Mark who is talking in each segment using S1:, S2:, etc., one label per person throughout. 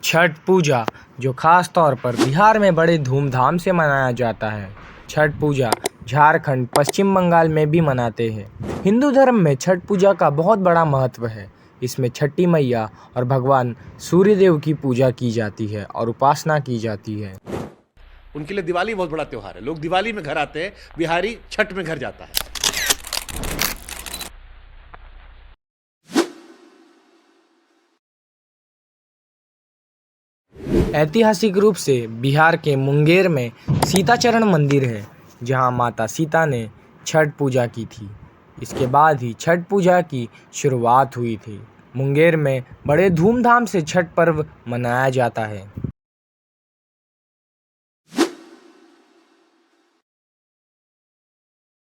S1: छठ पूजा जो खास तौर पर बिहार में बड़े धूमधाम से मनाया जाता है। छठ पूजा झारखंड, पश्चिम बंगाल में भी मनाते हैं। हिंदू धर्म में छठ पूजा का बहुत बड़ा महत्व है। इसमें छठी मैया और भगवान सूर्य देव की पूजा की जाती है और उपासना की जाती है।
S2: उनके लिए दिवाली बहुत बड़ा त्योहार है। लोग दिवाली में घर आते हैं, बिहारी छठ में घर जाता है।
S1: ऐतिहासिक रूप से बिहार के मुंगेर में सीताचरण मंदिर है, जहां माता सीता ने छठ पूजा की थी। इसके बाद ही छठ पूजा की शुरुआत हुई थी। मुंगेर में बड़े धूमधाम से छठ पर्व मनाया जाता है।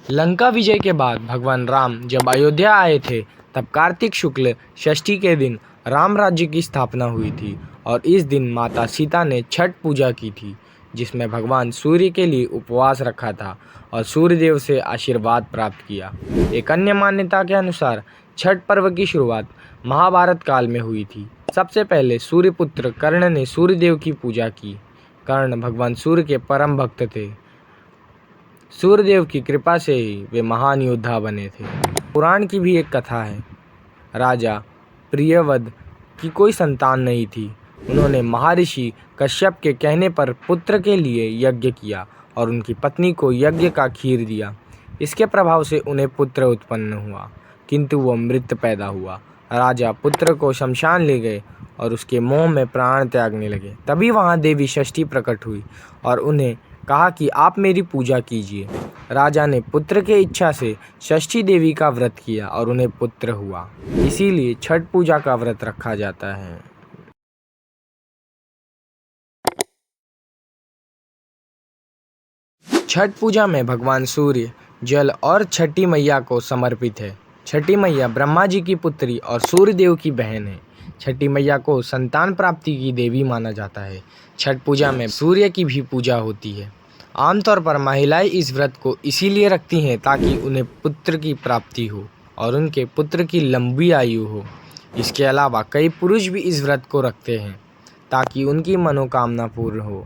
S1: लंका विजय के बाद भगवान राम जब अयोध्या आए थे, तब कार्तिक शुक्ल षष्ठी के दिन राम राज्य की स्थापना हुई थी और इस दिन माता सीता ने छठ पूजा की थी, जिसमें भगवान सूर्य के लिए उपवास रखा था और सूर्य देव से आशीर्वाद प्राप्त किया। एक अन्य मान्यता के अनुसार छठ पर्व की शुरुआत महाभारत काल में हुई थी। सबसे पहले सूर्यपुत्र कर्ण ने सूर्य देव की पूजा की। कर्ण भगवान सूर्य के परम भक्त थे। सूर्यदेव की कृपा से ही वे महान योद्धा बने थे। पुराण की भी एक कथा है। राजा प्रियव्रत की कोई संतान नहीं थी। उन्होंने महर्षि कश्यप के कहने पर पुत्र के लिए यज्ञ किया और उनकी पत्नी को यज्ञ का खीर दिया। इसके प्रभाव से उन्हें पुत्र उत्पन्न हुआ, किंतु वो मृत पैदा हुआ। राजा पुत्र को शमशान ले गए और उसके मोह में प्राण त्यागने लगे। तभी वहाँ देवी षष्ठी प्रकट हुई और उन्हें कहा कि आप मेरी पूजा कीजिए। राजा ने पुत्र के इच्छा से षष्ठी देवी का व्रत किया और उन्हें पुत्र हुआ। इसीलिए छठ पूजा का व्रत रखा जाता है। छठ पूजा में भगवान सूर्य, जल और छठी मैया को समर्पित है। छठी मैया ब्रह्मा जी की पुत्री और सूर्य देव की बहन है। छठी मैया को संतान प्राप्ति की देवी माना जाता है। छठ पूजा में सूर्य की भी पूजा होती है। आमतौर पर महिलाएं इस व्रत को इसीलिए रखती हैं ताकि उन्हें पुत्र की प्राप्ति हो और उनके पुत्र की लंबी आयु हो। इसके अलावा कई पुरुष भी इस व्रत को रखते हैं ताकि उनकी मनोकामना पूर्ण हो।